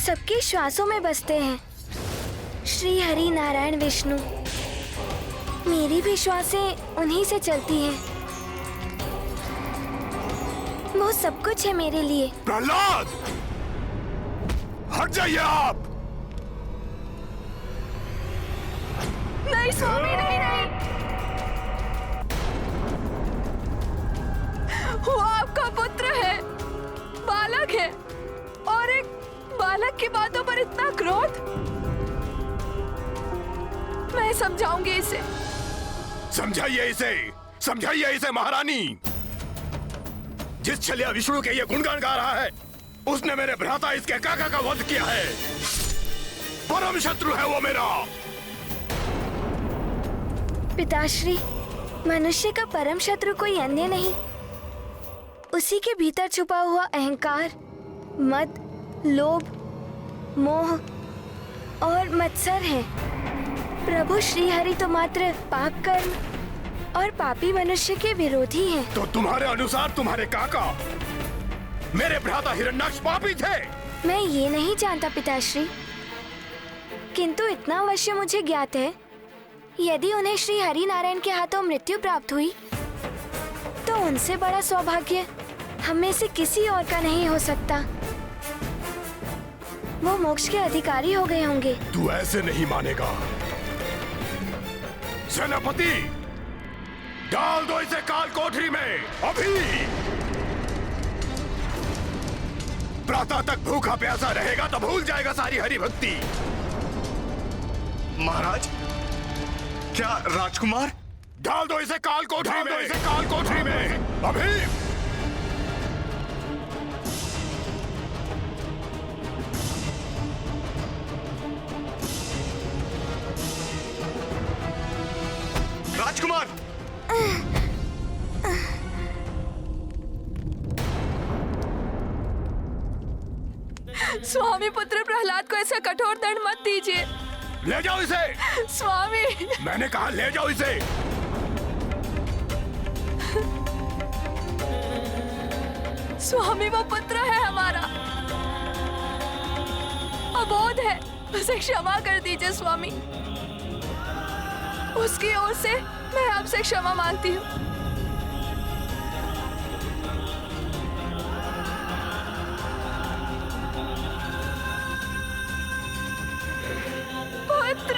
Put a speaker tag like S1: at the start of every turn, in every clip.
S1: सबके श्वासों में बसते हैं। श्री हरि नारायण विष्णु। मेरी भी श्वासें उन्हीं से चलती हैं। वो सब कुछ है मेरे लिए।
S2: प्रहलाद, हट जाइए आप।
S1: नहीं स्वामी, नहीं नहीं। वो आपका पुत्र है, बालक है, और एक बालक की बातों पर इतना क्रोध। मैं समझाऊंगी इसे।
S2: समझाइए इसे महारानी। जिस छलिया विष्णु के ये गुणगान गा रहा है, उसने मेरे भ्राता इसके काका का वध किया है। परम शत्रु है वो मेरा।
S1: पिताश्री, मनुष्य का परम शत्रु कोई अन्य नहीं, उसी के भीतर छुपा हुआ अहंकार, मद, लोभ, मोह और मत्सर है। प्रभु श्री हरि तो मात्र पाप कर्म और पापी मनुष्य के विरोधी हैं।
S2: तो तुम्हारे अनुसार तुम्हारे काका मेरे भ्राता हिरण्याक्ष पापी थे?
S1: मैं ये नहीं जानता पिताश्री, किंतु इतना अवश्य मुझे ज्ञात है, यदि उन्हें श्री हरि नारायण के हाथों मृत्यु प्राप्त हुई तो उनसे बड़ा सौभाग्य हम में से किसी और का नहीं हो सकता। वो मोक्ष के अधिकारी हो गए होंगे।
S2: तू ऐसे नहीं मानेगा। सेनापति, डाल दो इसे काल कोठरी में अभी। प्रातः तक भूखा प्यासा रहेगा तो भूल जाएगा सारी हरि भक्ति।
S3: महाराज, क्या राजकुमार?
S2: डाल दो इसे काल कोठरी में अभी।
S3: राजकुमार!
S1: स्वामी, पुत्र प्रहलाद को ऐसा कठोर दंड मत दीजिए।
S2: ले जाओ इसे।
S1: स्वामी,
S2: मैंने कहा ले जाओ इसे।
S1: स्वामी, वो पुत्र है हमारा, अबोध है, उसे क्षमा कर दीजिए स्वामी। उसकी ओर से मैं आपसे क्षमा मांगती हूँ। पुत्र,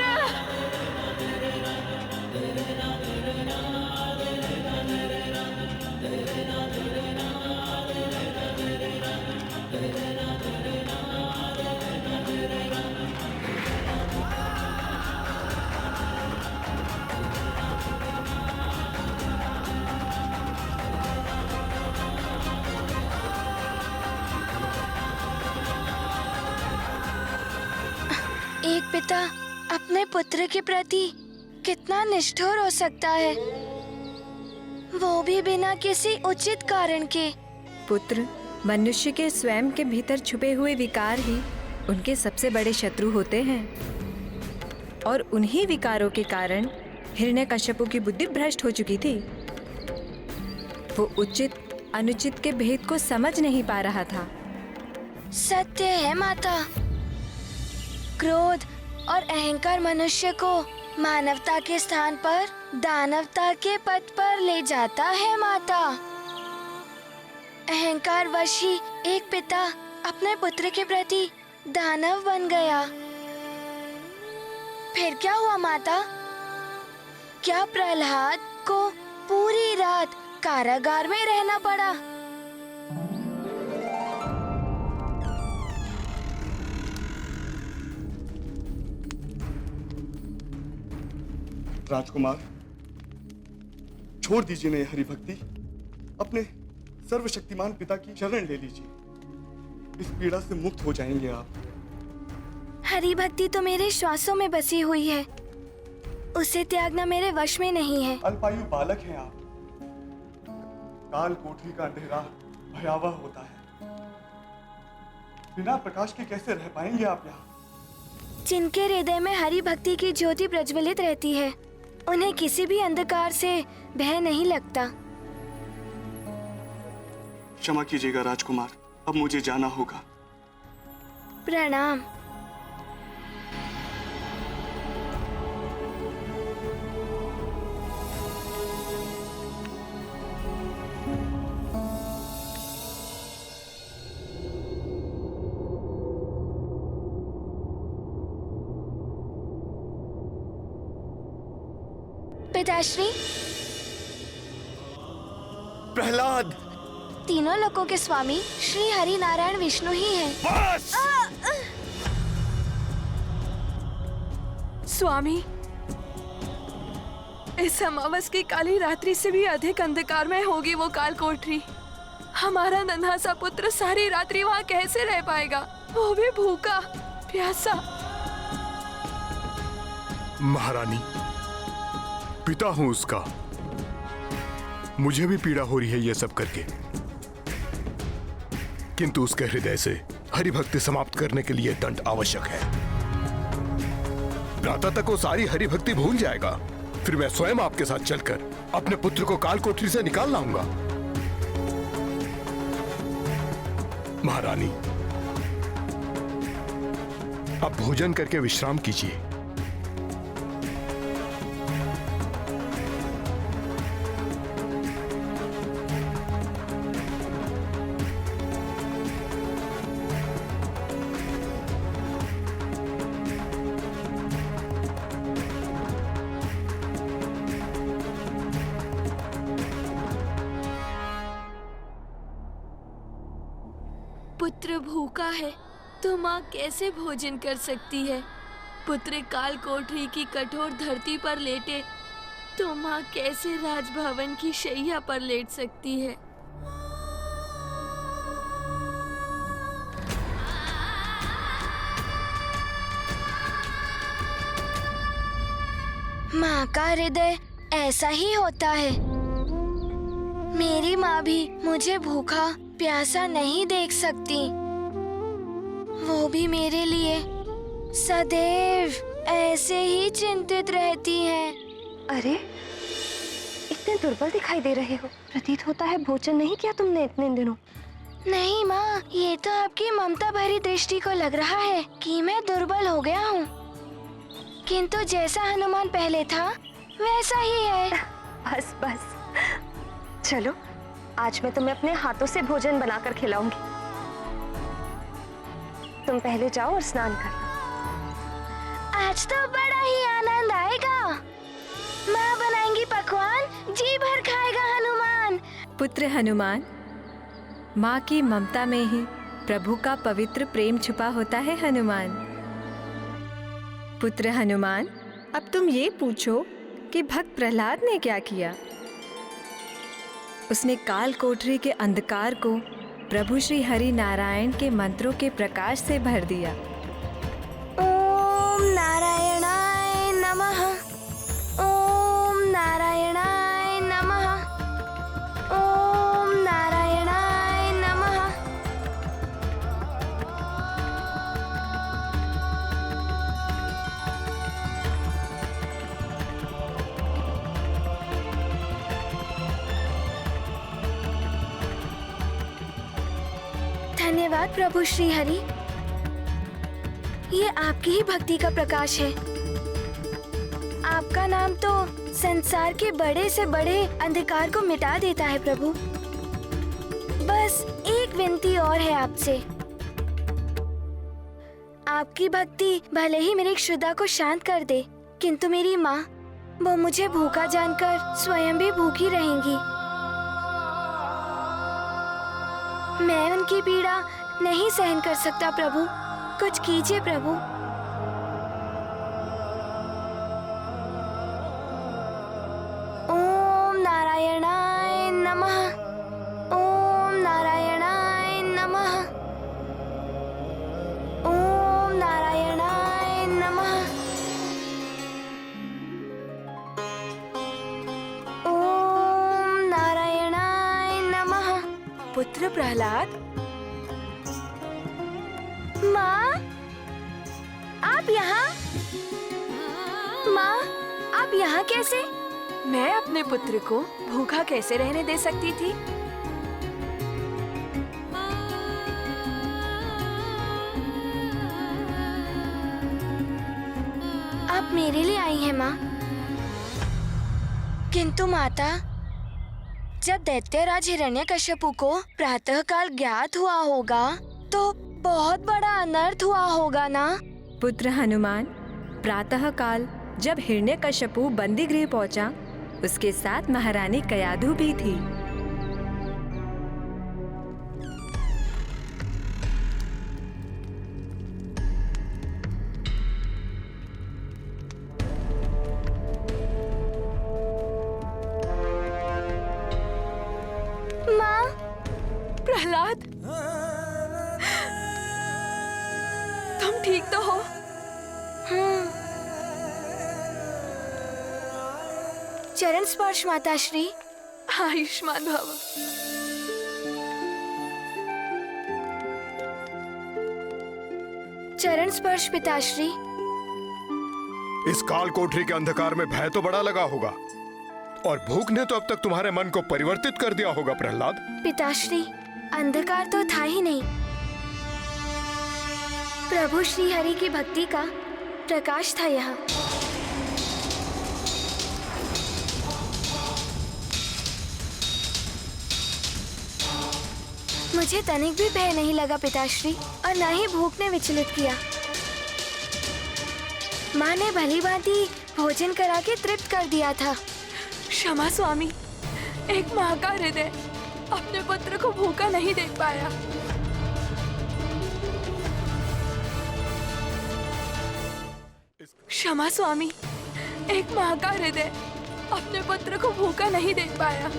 S1: एक पिता अपने पुत्र के प्रति कितना निष्ठुर हो सकता है, वो भी बिना किसी उचित कारण के।
S4: पुत्र मनुष्य के स्वयं के भीतर छुपे हुए विकार ही उनके सबसे बड़े शत्रु होते हैं, और उन्हीं विकारों के कारण हिरण्यकश्यपु की बुद्धि भ्रष्ट हो चुकी थी। वो उचित अनुचित के भेद को समझ नहीं पा रहा था।
S1: सत्य है माता, क्रोध और अहंकार मनुष्य को मानवता के स्थान पर दानवता के पद पर ले जाता है माता। अहंकार वश ही एक पिता अपने पुत्र के प्रति दानव बन गया। फिर क्या हुआ माता? क्या प्रहलाद को पूरी रात कारागार में रहना पड़ा?
S3: राजकुमार, छोड़ दीजिए ना हरि भक्ति, अपने सर्वशक्तिमान पिता की शरण ले लीजिए। इस पीड़ा से मुक्त हो जाएंगे आप।
S1: हरि भक्ति तो मेरे श्वासों में बसी हुई है, उसे त्यागना मेरे वश में नहीं है।
S3: अल्पायु बालक हैं आप। काल कोठरी का अंधेरा भयावह होता है, बिना प्रकाश के कैसे रह पाएंगे आप यहाँ?
S1: जिनके हृदय में हरि भक्ति की ज्योति प्रज्वलित रहती है, उन्हें किसी भी अंधकार से भय नहीं लगता।
S3: क्षमा कीजिएगा राजकुमार, अब मुझे जाना होगा।
S1: प्रणाम। पिताश्री,
S2: प्रहलाद,
S1: तीनों लोकों के स्वामी श्री हरि नारायण विष्णु ही हैं।
S2: बस!
S5: स्वामी, इस अमावस की काली रात्रि से भी अधिक अंधकार में होगी वो काल कोठरी। हमारा नन्हा सा पुत्र सारी रात्रि वहाँ कैसे रह पाएगा, वो भी भूखा प्यासा।
S2: महारानी, पिता हूं उसका, मुझे भी पीड़ा हो रही है ये सब करके, किंतु उसके हृदय से हरि भक्ति समाप्त करने के लिए दंड आवश्यक है। प्रातः तक वो सारी हरि भक्ति भूल जाएगा, फिर मैं स्वयं आपके साथ चलकर अपने पुत्र को काल कोठरी से निकाल लाऊंगा। महारानी, आप भोजन करके विश्राम कीजिए।
S5: पुत्र भूखा है तो माँ कैसे भोजन कर सकती है? पुत्र काल कोठरी की कठोर धरती पर लेटे तो माँ कैसे राजभवन की शैया पर लेट सकती है?
S1: माँ का हृदय ऐसा ही होता है। मेरी माँ भी मुझे भूखा प्यासा नहीं देख सकती। वो भी मेरे लिए सदैव ऐसे ही चिंतित रहती हैं।
S6: अरे, इतने दुर्बल दिखाई दे रहे हो। प्रतीत होता है भोजन नहीं किया तुमने इतने दिनों।
S1: नहीं माँ, ये तो आपकी ममता भरी दृष्टि को लग रहा है कि मैं दुर्बल हो गया हूँ, किंतु जैसा हनुमान पहले था वैसा ही है।
S6: बस बस, चलो आज मैं तुम्हें अपने हाथों से भोजन बनाकर खिलाऊंगी। तुम पहले जाओ और स्नान कर लो।
S1: आज तो बड़ा ही आनंद आएगा। माँ बनाएंगी पकवान, जी भर खाएगा हनुमान।
S4: पुत्र हनुमान, माँ की ममता में ही प्रभु का पवित्र प्रेम छुपा होता है हनुमान। पुत्र हनुमान, अब तुम ये पूछो कि भक्त प्रहलाद ने क्या किया। उसने काल कोठरी के अंधकार को प्रभु श्री हरि नारायण के मंत्रों के प्रकाश से भर दिया।
S1: ओम नारायणाय नमः, ओम नारायणाय नमः, ओम नारायणाय नमः। धन्यवाद प्रभु श्री हरि, ये आपकी ही भक्ति का प्रकाश है। आपका नाम तो संसार के बड़े से बड़े अंधकार को मिटा देता है प्रभु। बस एक विनती और है आपसे। आपकी भक्ति भले ही मेरी क्षुधा को शांत कर दे, किंतु मेरी माँ, वो मुझे भूखा जानकर स्वयं भी भूखी रहेंगी। मैं उनकी पीड़ा नहीं सहन कर सकता प्रभु, कुछ कीजिए प्रभु। ओम नारायणाय नमः, ओम नारायणाय नमः, ओम नारायणाय नमः, ओम नारायणाय नमः।
S5: पुत्र प्रहलाद,
S1: माँ, आप यहाँ? माँ, आप यहाँ कैसे?
S5: मैं अपने पुत्र को भूखा कैसे रहने दे सकती थी?
S1: आप मेरे लिए आई हैं माँ। किंतु माता, जब दैत्यराज हिरण्यकश्यपु को प्रातःकाल ज्ञात हुआ होगा तो बहुत बड़ा अनर्थ हुआ होगा ना।
S4: पुत्र हनुमान, प्रातःकाल जब हिरण्यकश्यपु बंदी गृह पहुंचा, उसके साथ महारानी कयाधु भी थी।
S1: माँ,
S5: प्रहलाद, तुम ठीक तो हो?
S1: चरण स्पर्श माताश्री।
S5: आयुष्मान भव।
S1: चरण स्पर्श पिताश्री।
S2: इस काल कोठरी के अंधकार में भय तो बड़ा लगा होगा, और भूख ने तो अब तक तुम्हारे मन को परिवर्तित कर दिया होगा प्रहलाद।
S1: पिताश्री, अंधकार तो था ही नहीं। प्रभु श्री हरि की भक्ति का प्रकाश था यहाँ। मुझे तनिक भी भय नहीं लगा पिताश्री, और न ही भूख ने विचलित किया। माँ ने भली भांति भोजन करा के तृप्त कर दिया था।
S5: क्षमा स्वामी, एक माँ का हृदय अपने पुत्र को भूखा नहीं देख पाया। क्षमा स्वामी, एक माँ का हृदय अपने पुत्र को भूखा नहीं देख पाया।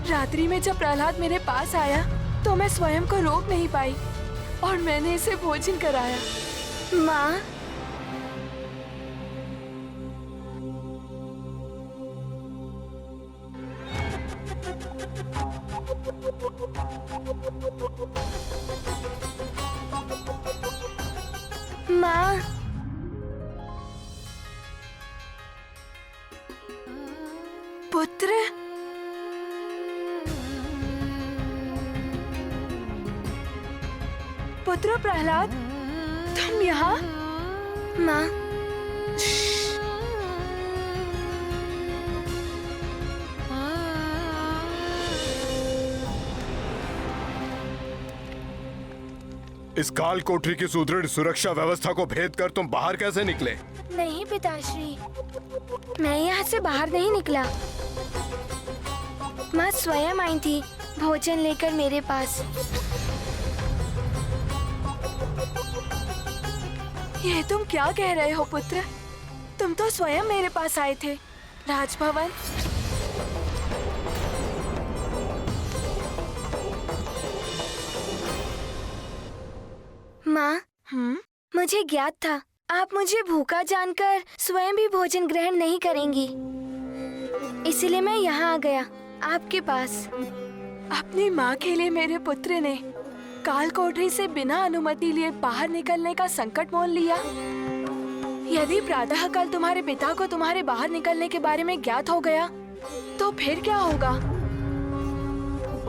S5: रात्रि में जब प्रहलाद मेरे पास आया तो मैं स्वयं को रोक नहीं पाई और मैंने इसे भोजन कराया।
S1: माँ, माँ,
S5: पुत्र, पुत्र प्रहलाद, तुम यहाँ?
S1: माँ,
S2: इस काल कोठरी की सुदृढ़ सुरक्षा व्यवस्था को भेद कर तुम बाहर कैसे निकले?
S1: नहीं पिताश्री, मैं यहाँ से बाहर नहीं निकला। माँ स्वयं आई थी भोजन लेकर मेरे पास।
S5: ये तुम क्या कह रहे हो पुत्र? तुम तो स्वयं मेरे पास आए थे राजभवन।
S1: माँ, मुझे ज्ञात था आप मुझे भूखा जानकर स्वयं भी भोजन ग्रहण नहीं करेंगी, इसलिए मैं यहाँ आ गया आपके पास।
S5: अपनी माँ के लिए मेरे पुत्र ने काल कोठरी से बिना अनुमति लिए बाहर निकलने का संकट मोल लिया। यदि प्रातःकाल तुम्हारे पिता को तुम्हारे बाहर निकलने के बारे में ज्ञात हो गया तो फिर क्या होगा?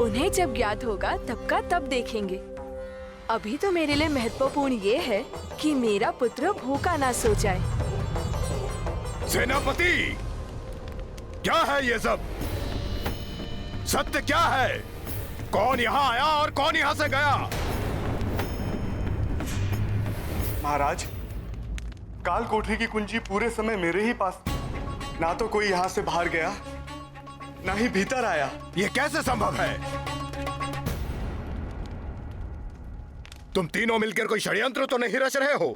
S5: उन्हें जब ज्ञात होगा तब का तब देखेंगे। अभी तो मेरे लिए महत्वपूर्ण ये है कि मेरा पुत्र भूखा ना सो जाए।
S2: सेनापति, क्या है ये सब? सत्य क्या है? कौन यहाँ आया और कौन यहाँ से गया?
S3: महाराज, काल कोठरी की कुंजी पूरे समय मेरे ही पास। ना तो कोई यहाँ से बाहर गया, ना ही भीतर आया।
S2: ये कैसे संभव है? तुम तीनों मिलकर कोई षड्यंत्र तो नहीं रच रहे हो?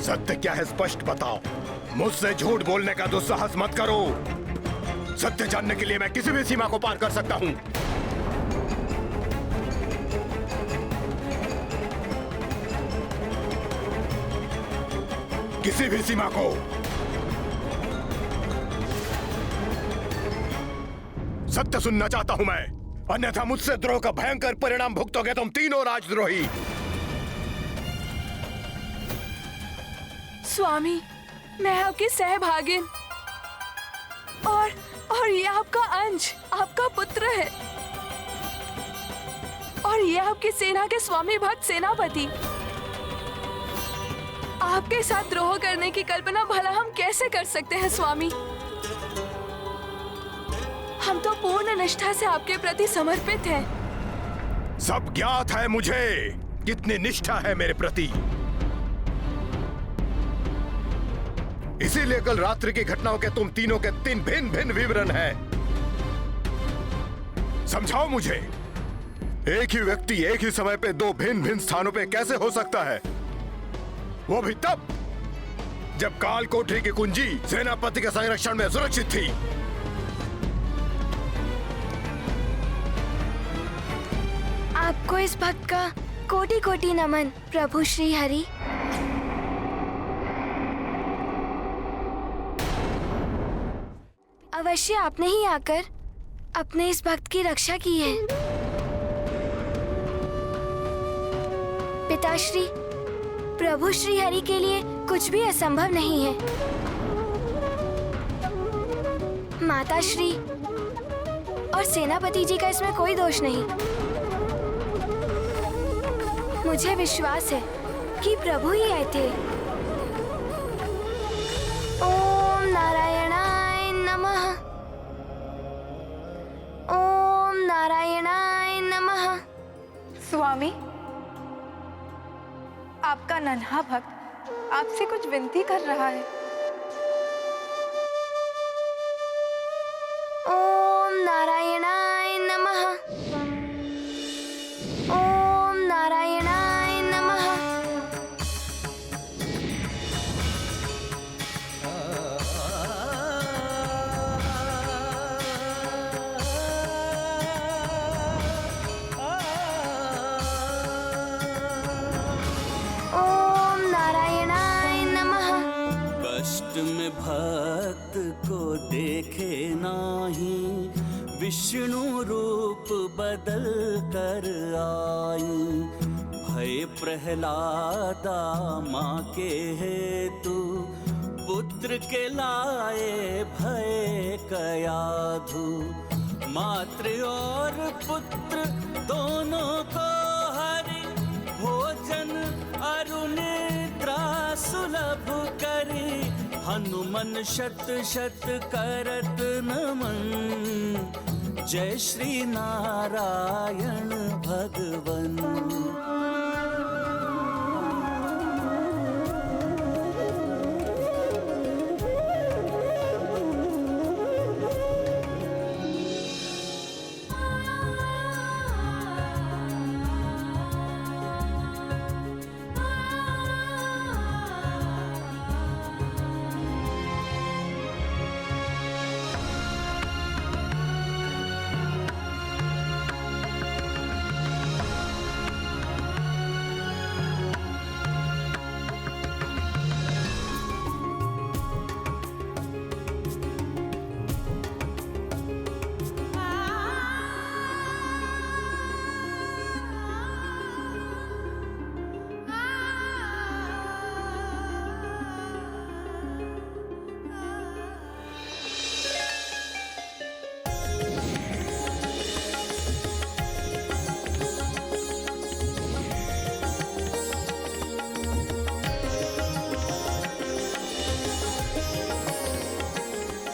S2: सत्य क्या है स्पष्ट बताओ। मुझसे झूठ बोलने का दुस्साहस मत करो। सत्य जानने के लिए मैं किसी भी सीमा को पार कर सकता हूं। किसी भी सीमा को। सत्य सुनना चाहता हूं मैं, अन्यथा मुझसे द्रोह का भयंकर परिणाम भुगतोगे तुम तीनों राजद्रोही।
S5: स्वामी, मैं आपकी सहभागिन और ये आपका अंश, आपका पुत्र है। और ये आपकी सेना के स्वामी भक्त सेनापति। आपके साथ द्रोह करने की कल्पना भला हम कैसे कर सकते हैं स्वामी? हम तो पूर्ण निष्ठा से आपके प्रति समर्पित हैं।
S2: सब ज्ञात है मुझे कितनी निष्ठा है मेरे प्रति। इसीलिए कल रात्रि की घटनाओं के तुम तीनों के 3 भिन्न भिन्न विवरण हैं। समझाओ मुझे, एक ही व्यक्ति एक ही समय पे 2 भिन्न भिन्न स्थानों पे कैसे हो सकता है? वो भी तब जब काल कोठरी की कुंजी सेनापति के संरक्षण में सुरक्षित थी।
S1: आपको इस भक्त का कोटि कोटि नमन प्रभु श्री हरि। अवश्य आपने ही आकर अपने इस भक्त की रक्षा की है। पिताश्री, प्रभु श्री हरि के लिए कुछ भी असंभव नहीं है। माताश्री और सेनापति जी का इसमें कोई दोष नहीं। मुझे विश्वास है कि प्रभु ही आए थे। ओम नारायणाय नमः। ओम नारायणाय नमः।
S4: स्वामी, आपका नन्हा भक्त आपसे कुछ विनती कर रहा है।
S1: ओम नारायणाय नमः। ओम नारायणाय नमः। ओम नारायणाय नमः।
S7: कष्ट में भक्त को देखे नाही, विष्णु रूप बदल कर आई। भय प्रहलादा माँ के हेतु, पुत्र के लाए भय कयाधु। मातृ और पुत्र दोनों को हरि, भोजन अरु निद्रा सुलभ करी। हनुमन शत शत करत नमन, जय श्री नारायण भगवन।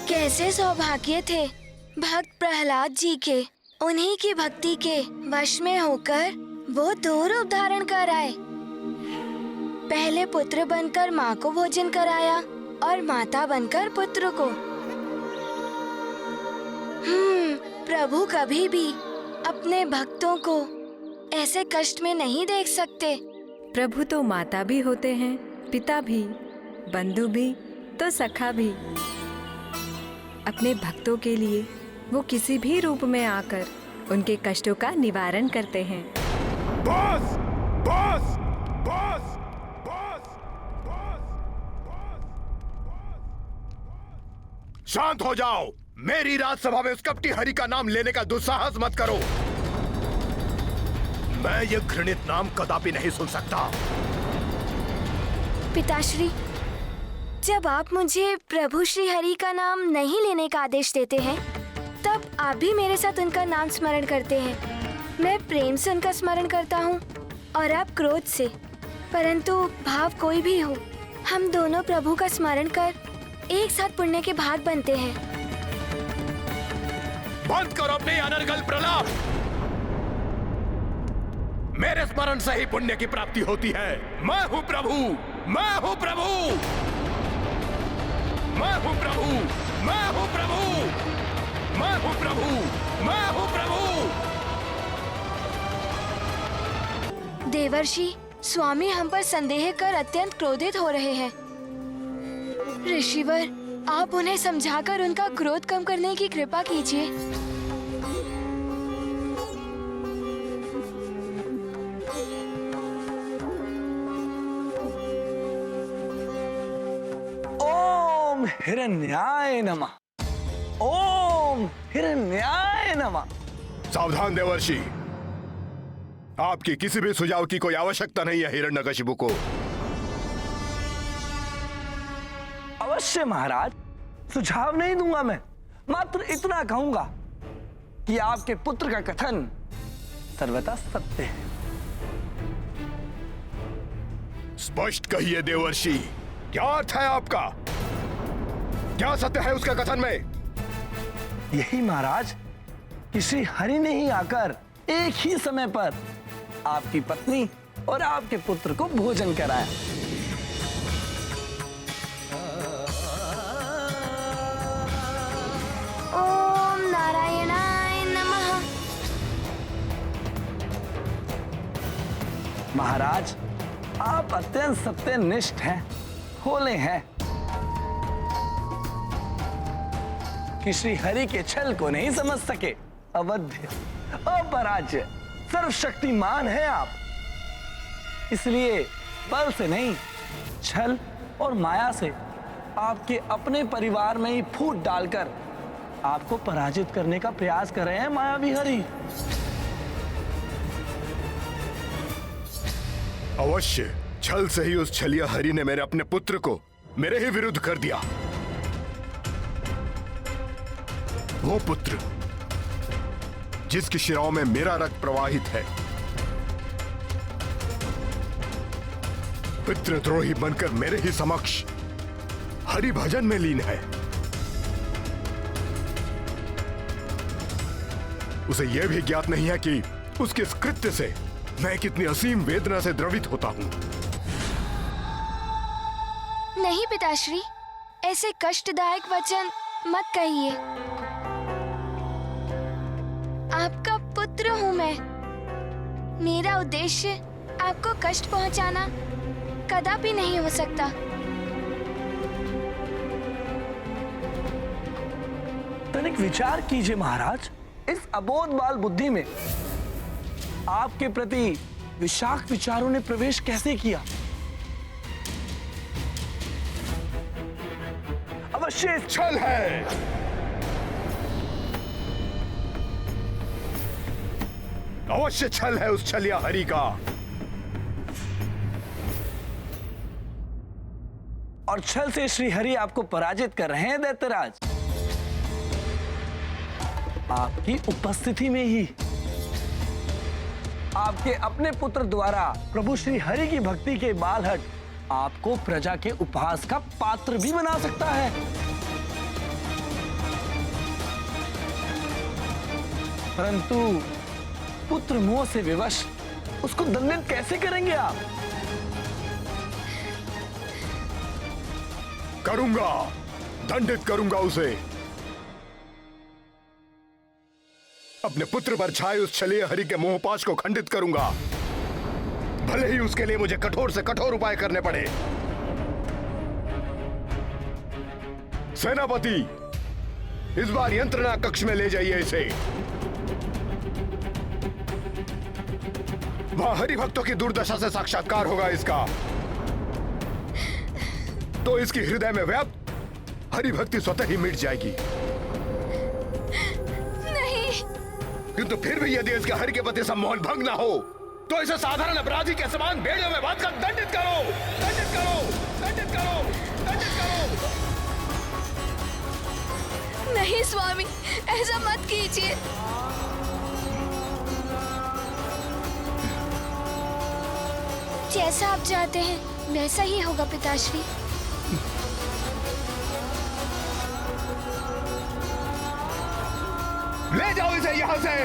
S1: कैसे सौभाग्य थे भक्त प्रहलाद जी के। उन्हीं की भक्ति के वश में होकर वो 2 रूप धारण कर आए। पहले पुत्र बनकर माँ को भोजन कराया और माता बनकर पुत्र को। प्रभु कभी भी अपने भक्तों को ऐसे कष्ट में नहीं देख सकते।
S4: प्रभु तो माता भी होते हैं, पिता भी, बंधु भी, तो सखा भी। अपने भक्तों के लिए वो किसी भी रूप में आकर उनके कष्टों का निवारण करते हैं।
S2: बस, बस, बस, बस, बस, बस। शांत हो जाओ। मेरी राजसभा में उस कपटी हरि का नाम लेने का दुस्साहस मत करो। मैं ये घृणित नाम कदापि नहीं सुन सकता।
S1: पिताश्री, जब आप मुझे प्रभु श्री हरि का नाम नहीं लेने का आदेश देते हैं, तब आप भी मेरे साथ उनका नाम स्मरण करते हैं। मैं प्रेम से उनका स्मरण करता हूँ और आप क्रोध से। परंतु भाव कोई भी हो, हम दोनों प्रभु का स्मरण कर एक साथ पुण्य के भाग बनते हैं।
S2: बंद करो अपने अनर्गल प्रलाप। मेरे स्मरण से ही पुण्य की प्राप्ति होती है। मैं हूं प्रभु, मैं हूं प्रभु, मैं हूं प्रभु, मैं हूं प्रभु, मैं हूं प्रभु, मैं हूं प्रभु।
S1: देवर्षि, स्वामी हम पर संदेह कर अत्यंत क्रोधित हो रहे हैं। ऋषिवर, आप उन्हें समझाकर उनका क्रोध कम करने की कृपा कीजिए।
S8: ओम हिरण्याय नमः। ओम हिरण्याय नमः।
S2: सावधान देवर्षि, आपकी किसी भी सुझाव की कोई आवश्यकता नहीं है हिरण्यकशिपु को।
S8: अवश्य महाराज, सुझाव नहीं दूंगा मैं, मात्र इतना कहूंगा कि आपके पुत्र का कथन सर्वथा सत्य है।
S2: स्पष्ट कहिए देवर्षि, क्या अर्थ है आपका? क्या सत्य है उसका कथन में?
S8: यही महाराज कि श्री हरि ने ही आकर एक ही समय पर आपकी पत्नी और आपके पुत्र को भोजन कराया।
S1: ओम नारायणाय नमः।
S8: महाराज, आप अत्यंत सत्यनिष्ठ हैं, भोले हैं कि श्री हरि के छल को नहीं समझ सके। अवध्य, अपराज्य, सर्वशक्तिमान है आप। इसलिए बल से नहीं, छल और माया से आपके अपने परिवार में ही फूट डालकर आपको पराजित करने का प्रयास कर रहे हैं मायावी हरि।
S2: अवश्य, छल से ही उस छलिया हरि ने मेरे अपने पुत्र को मेरे ही विरुद्ध कर दिया। वो पुत्र जिसकी शिराओं में मेरा रक्त प्रवाहित है, पितृद्रोही बनकर मेरे ही समक्ष हरि भजन में लीन है। उसे यह भी ज्ञात नहीं है कि उसके इस कृत्य से मैं कितनी असीम वेदना से द्रवित होता हूं।
S1: नहीं पिताश्री, ऐसे कष्टदायक वचन मत कहिए। आपका पुत्र हूं मैं। मेरा उद्देश्य आपको कष्ट पहुंचाना कदापि नहीं हो सकता।
S8: तनिक विचार कीजिए महाराज, इस अबोध बाल बुद्धि में आपके प्रति विषाक्त विचारों ने प्रवेश कैसे किया? अवश्य
S2: छल है। अवश्य छल है उस छलिया हरि का।
S8: और छल से श्री हरि आपको पराजित कर रहे हैं दैत्यराज। आपकी उपस्थिति में ही आपके अपने पुत्र द्वारा प्रभु श्री हरि की भक्ति के बालहट आपको प्रजा के उपहास का पात्र भी बना सकता है। परंतु पुत्र मोह से विवश उसको दंडित कैसे करेंगे आप?
S2: करूंगा, दंडित करूंगा उसे। अपने पुत्र पर छाए उस छलिया हरि के मोहपाश को खंडित करूंगा, भले ही उसके लिए मुझे कठोर से कठोर उपाय करने पड़े। सेनापति, इस बार यंत्रणा कक्ष में ले जाइए इसे। वहां हरि भक्तों की दुर्दशा से साक्षात्कार होगा इसका, तो इसकी हृदय में व्याप्त हरि भक्ति स्वतः ही मिट जाएगी।
S1: नहीं।
S2: किंतु फिर भी यदि इसके हरि के प्रति सम्मोहन भंग ना हो तो इसे साधारण अपराधी के समान बेड़ियों में बांध कर दंडित करो, दंडित करो, दंडित करो, दंडित करो।
S5: नहीं स्वामी, ऐसा मत कीजिए।
S1: जैसा आप चाहते हैं वैसा ही होगा पिताश्री।
S2: ले जाओ इसे यहाँ से।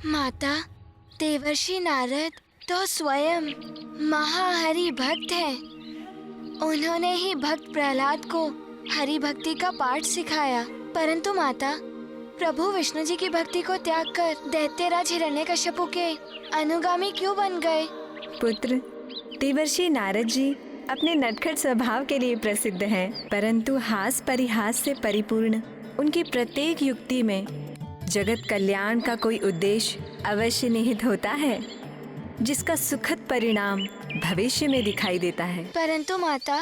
S1: माता, देवर्षि नारद तो स्वयं महाहरि भक्त हैं। उन्होंने ही भक्त प्रहलाद को हरि भक्ति का पाठ सिखाया। परंतु माता, प्रभु विष्णु जी की भक्ति को त्याग कर दैत्यराज हिरण्यकश्यपु के अनुगामी क्यों बन गए?
S4: पुत्र, देवर्षि नारद जी अपने नटखट स्वभाव के लिए प्रसिद्ध हैं, परंतु हास परिहास से परिपूर्ण उनकी प्रत्येक युक्ति में जगत कल्याण का कोई उद्देश्य अवश्य निहित होता है, जिसका सुखद परिणाम भविष्य में दिखाई देता है।
S1: परंतु माता,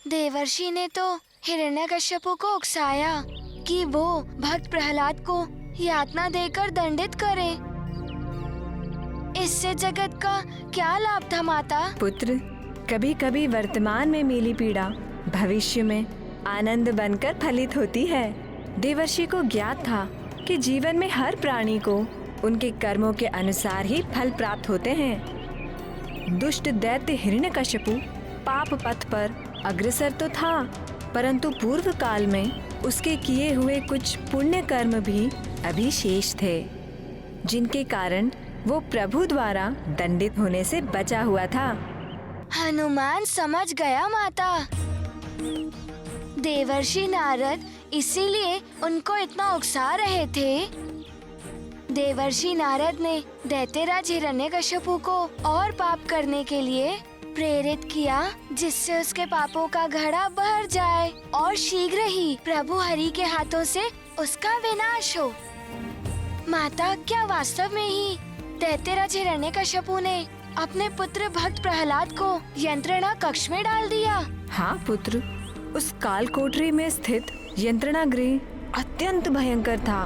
S1: देवर्षि ने तो हिरण्यकश्यपु को उकसाया कि वो भक्त प्रहलाद को यातना देकर दंडित करे। इससे जगत का क्या लाभ था माता?
S4: पुत्र, कभी कभी वर्तमान में मिली पीड़ा भविष्य में आनंद बनकर फलित होती है। देवर्षि को ज्ञात था कि जीवन में हर प्राणी को उनके कर्मों के अनुसार ही फल प्राप्त होते हैं। दुष्ट दैत्य हिरण्यकश्यपु पाप पथ पर अग्रसर तो था, परंतु पूर्व काल में उसके किए हुए कुछ पुण्य कर्म भी अभी शेष थे, जिनके कारण वो प्रभु द्वारा दंडित होने से बचा हुआ था।
S1: हनुमान समझ गया माता। देवर्षि नारद इसीलिए उनको इतना उकसा रहे थे। देवर्षि नारद ने दैत्यराज हिरण्यकश्यपु को और पाप करने के लिए प्रेरित किया, जिससे उसके पापों का घड़ा भर जाए और शीघ्र ही प्रभु हरि के हाथों से उसका विनाश हो। माता, क्या वास्तव में ही दैत्यराज हिरण्यकश्यपु ने अपने पुत्र भक्त प्रहलाद को यंत्रणा कक्ष में डाल दिया?
S4: हाँ पुत्र, उस काल कोठरी में स्थित यंत्रणा गृह अत्यंत भयंकर था।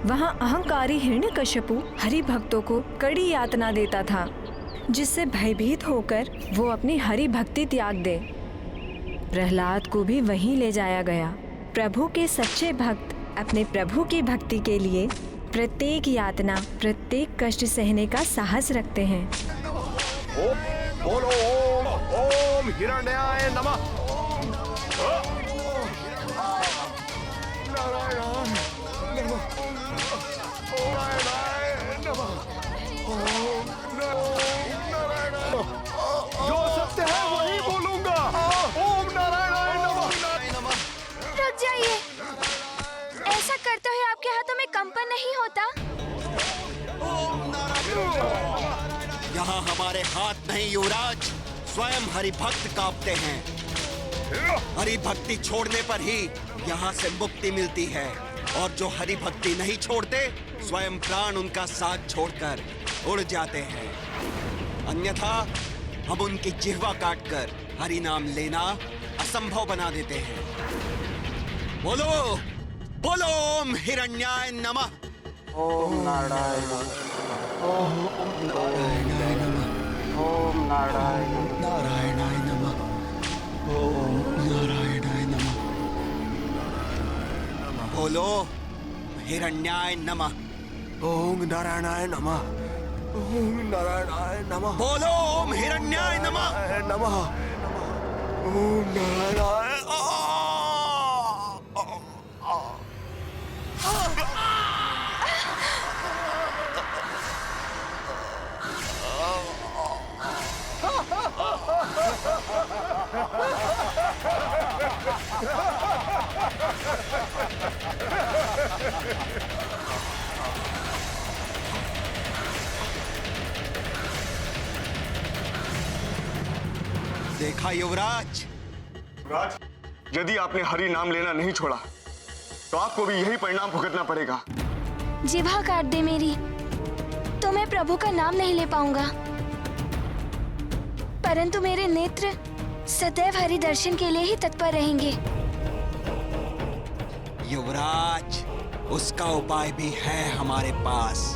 S4: वहाँ अहंकारी हिरण्यकश्यपु हरि भक्तों को कड़ी यातना देता था, जिससे भयभीत होकर वो अपनी हरि भक्ति त्याग दे। प्रहलाद को भी वहीं ले जाया गया। प्रभु के सच्चे भक्त अपने प्रभु की भक्ति के लिए प्रत्येक यातना, प्रत्येक कष्ट सहने का साहस रखते हैं।
S2: बोलो ओम हिरण्याय नमः। जो सत्य है वही बोलूंगा। ओम नारायणाय नमः।
S1: रुक जाइए। ऐसा करते हुए आपके हाथों में कंपन नहीं होता?
S9: यहाँ हमारे हाथ नहीं युवराज, स्वयं हरि भक्त कांपते हैं। हरि भक्ति छोड़ने पर ही यहाँ से मुक्ति मिलती है, और जो हरि भक्ति नहीं छोड़ते स्वयं प्राण उनका साथ छोड़कर उड़ जाते हैं। अन्यथा हम उनकी जिह्वा काटकर हरि नाम लेना असंभव बना देते हैं। बोलो बोलो ओम हिरण्याय नमः।
S8: ओम नारायण, ओम नारायणाय नमः, ओम नारायणाय नमः, ओम नारायणाय नमः।
S9: बोलो हिरण्याय नमः।
S2: ओम नारायणाय नमः। ओम नारायणाय नमः।
S9: बोलो ओम हिरण्याय नमः।
S2: नमः। ओम नारायणाय।
S9: देखा युवराज?
S3: राज, यदि आपने हरि नाम लेना नहीं छोड़ा तो आपको भी यही परिणाम भुगतना पड़ेगा।
S1: जिभा काट दे मेरी, तो मैं प्रभु का नाम नहीं ले पाऊंगा, परंतु मेरे नेत्र सदैव हरि दर्शन के लिए ही तत्पर रहेंगे।
S9: युवराज, उसका उपाय भी है हमारे पास।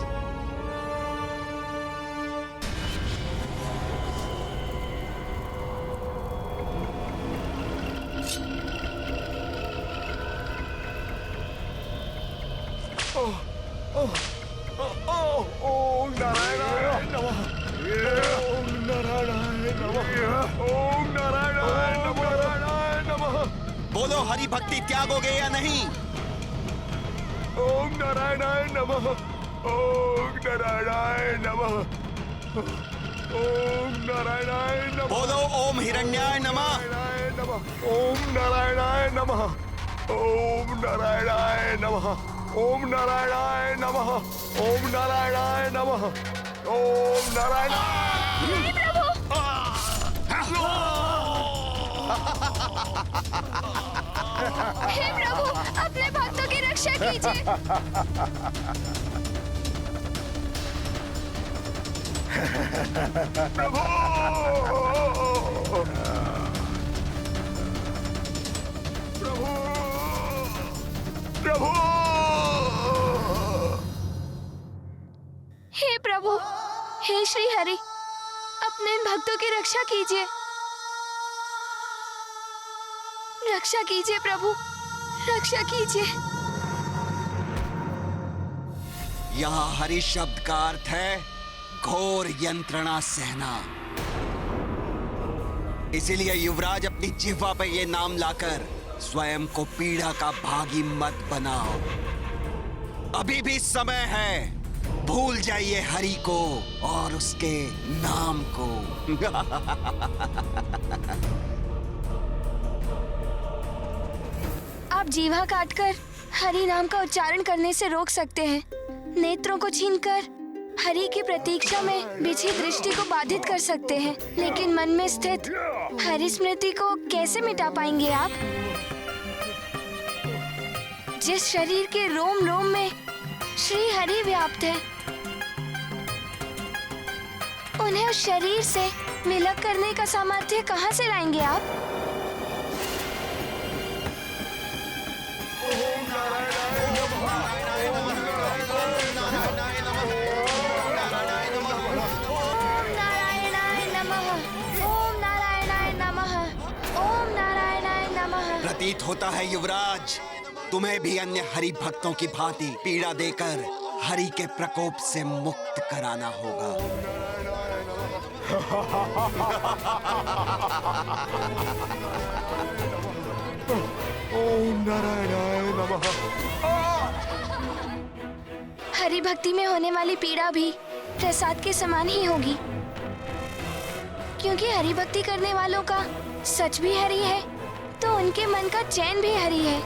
S9: हरि भक्ति त्यागोगे या नहीं?
S2: ओम नारायणाय नमः। ओम नारायणाय नमः। ओम नारायणाय नमः।
S9: बोलो ओम हिरण्याय नमः।
S2: नारायणाय नमः। ओम नारायणाय नमः। ओम नारायणाय नमः। ओम नारायणाय नमः। ओम नारायणाय नमः। ओम नारायण।
S1: हे प्रभु, अपने भक्तों की रक्षा कीजिए।
S2: प्रभु।
S1: हे प्रभु, हे श्री हरि, अपने इन भक्तों की रक्षा कीजिए। रक्षा कीजिए प्रभु, रक्षा कीजिए।
S9: यहाँ हरि शब्द का अर्थ है घोर यंत्रणा सहना। इसीलिए युवराज अपनी जिह्वा पे ये नाम लाकर स्वयं को पीड़ा का भागी मत बनाओ। अभी भी समय है, भूल जाइए हरि को और उसके नाम को।
S1: आप जीवा काटकर हरि नाम का उच्चारण करने से रोक सकते हैं। नेत्रों को छीनकर हरि की प्रतीक्षा में बिछी दृष्टि को बाधित कर सकते हैं, लेकिन मन में स्थित हरि स्मृति को कैसे मिटा पाएंगे आप? जिस शरीर के रोम रोम में श्री हरि व्याप्त है, उन्हें उस शरीर से विलग करने का सामर्थ्य कहाँ से लाएंगे आप?
S9: प्रतीत होता है युवराज, तुम्हें भी अन्य हरि भक्तों की भांति पीड़ा देकर हरि के प्रकोप से मुक्त कराना होगा।
S2: ओम नारायणाय नमः।
S1: हरि भक्ति में होने वाली पीड़ा भी प्रसाद के समान ही होगी, क्योंकि हरि भक्ति करने वालों का सच भी हरि है, तो उनके मन का चैन भी हरि है।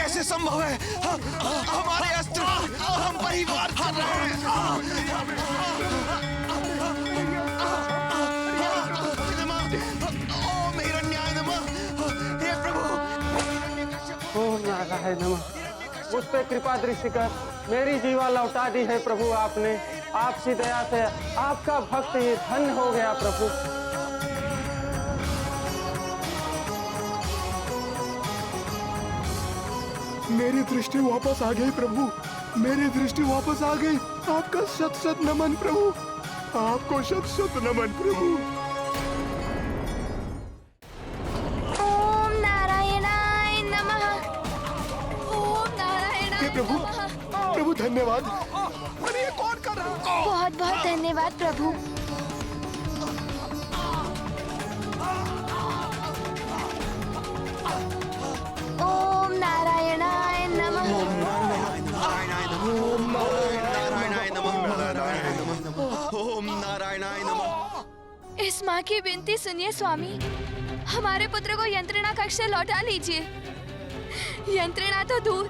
S9: कैसे संभव है? हमारे अस्त्र हम पर ही वार कर रहे हैं। ओम हिरण्याय नमः। हे प्रभु।
S10: ओम नारायण नमः। मुझ पे कृपा दृष्टि कर मेरी जीवा लौटा दी है प्रभु आपने। आपकी दया से आपका भक्त ही धन्य हो गया प्रभु।
S2: मेरी दृष्टि वापस आ गई प्रभु, मेरी दृष्टि वापस आ गई। आपका शत शत नमन प्रभु, आपको शत शत नमन प्रभु।
S1: ओम नारायणाय नमः। ओम नारायणाय
S2: प्रभु,
S1: नमः।
S2: प्रभु धन्यवाद। अरे ये कौन कर रहा है?
S1: बहुत बहुत धन्यवाद प्रभु। ओम नारायणाय नमः।
S9: ओम नारायणाय नमः।
S5: इस माँ की विनती सुनिए स्वामी, हमारे पुत्र को यंत्रणा कक्ष से लौटा लीजिए। यंत्रणा तो दूर,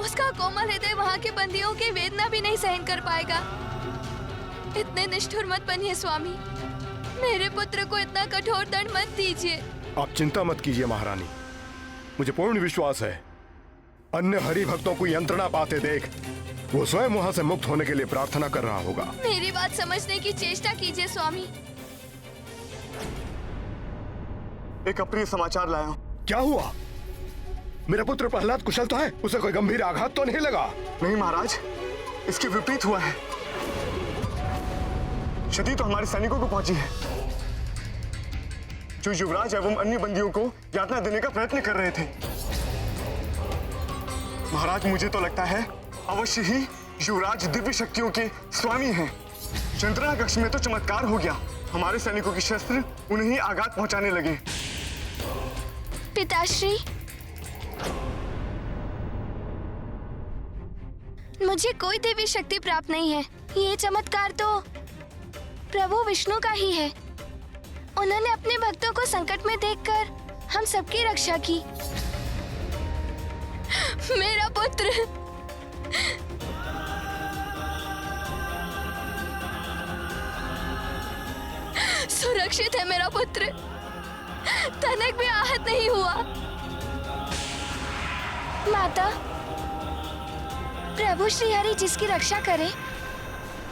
S5: उसका कोमल हृदय वहाँ के बंदियों की वेदना भी नहीं सहन कर पाएगा। इतने निष्ठुर मत बनिए स्वामी, मेरे पुत्र को इतना कठोर दंड मत दीजिए।
S2: आप चिंता मत कीजिए महारानी, मुझे पूर्ण विश्वास है अन्य हरि भक्तों को यंत्रणा पाते देख वो स्वयं वहां से मुक्त होने के लिए प्रार्थना कर रहा होगा।
S5: मेरी बात समझने की चेष्टा कीजिए स्वामी।
S3: एक अप्रिय समाचार लाया हूं।
S2: क्या हुआ? मेरा पुत्र प्रहलाद कुशल तो है, उसे कोई गंभीर आघात तो नहीं लगा?
S3: नहीं महाराज, इसके विपरीत हुआ है। क्षति तो हमारे सैनिकों को पहुंची है, जो युवराज एवं अन्य बंदियों को यातना देने का प्रयत्न कर रहे थे। महाराज मुझे तो लगता है अवश्य ही युवराज दिव्य शक्तियों के स्वामी हैं। यंत्रणा कक्ष में तो चमत्कार हो गया, हमारे सैनिकों के शस्त्र उन्हें ही आघात पहुंचाने लगे।
S1: पिताश्री, मुझे कोई दिव्य शक्ति प्राप्त नहीं है। ये चमत्कार तो प्रभु विष्णु का ही है। उन्होंने अपने भक्तों को संकट में देखकर हम सबकी रक्षा की।
S5: मेरा पुत्र सुरक्षित है, मेरा पुत्र तनिक भी आहत नहीं हुआ।
S1: माता, प्रभु श्री हरि जिसकी रक्षा करे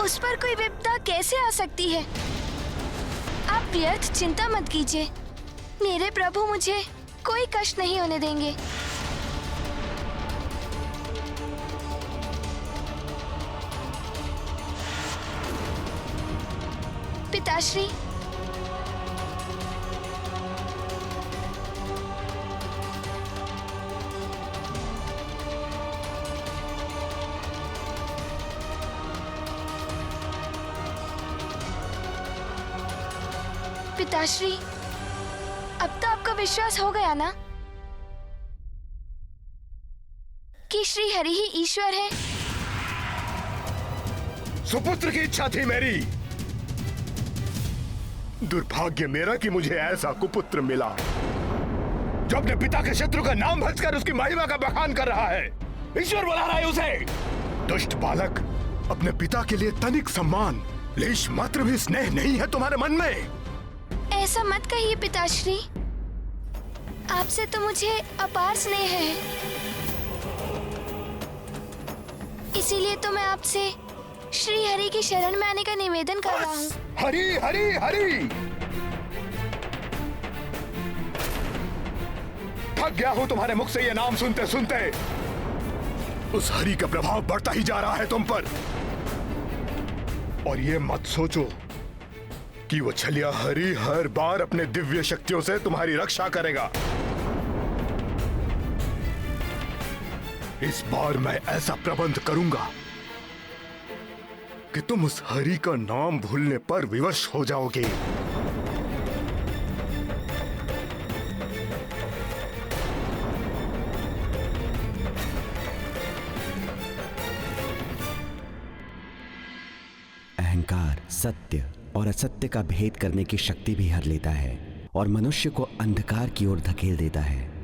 S1: उस पर कोई विपदा कैसे आ सकती है? आप व्यर्थ चिंता मत कीजिए, मेरे प्रभु मुझे कोई कष्ट नहीं होने देंगे। पिताश्री, पिताश्री, अब तो आपका विश्वास हो गया ना कि श्री हरि ही ईश्वर है?
S2: सुपुत्र की इच्छा थी मेरी, दुर्भाग्य मेरा कि मुझे ऐसा कुपुत्र मिला जो अपने पिता के शत्रु का नाम भज कर उसकी महिमा का बखान कर रहा है। ईश्वर बुला रहा है उसे। दुष्ट बालक, अपने पिता के लिए तनिक सम्मान, लेश मात्र भी स्नेह नहीं है तुम्हारे मन में?
S1: ऐसा मत कहिए पिताश्री, आपसे तो मुझे अपार स्नेह है। इसीलिए तो मैं आपसे श्री हरि की शरण में आने का निवेदन कर रहा हूँ।
S2: हरि हरि हरि। थक गया हूं तुम्हारे मुख से ये नाम सुनते सुनते। उस हरि का प्रभाव बढ़ता ही जा रहा है तुम पर। और ये मत सोचो कि वो छलिया हरि हर बार अपने दिव्य शक्तियों से तुम्हारी रक्षा करेगा। इस बार मैं ऐसा प्रबंध करूंगा कि तुम उस हरि का नाम भूलने पर विवश हो जाओगे।
S11: अहंकार सत्य और असत्य का भेद करने की शक्ति भी हर लेता है और मनुष्य को अंधकार की ओर धकेल देता है।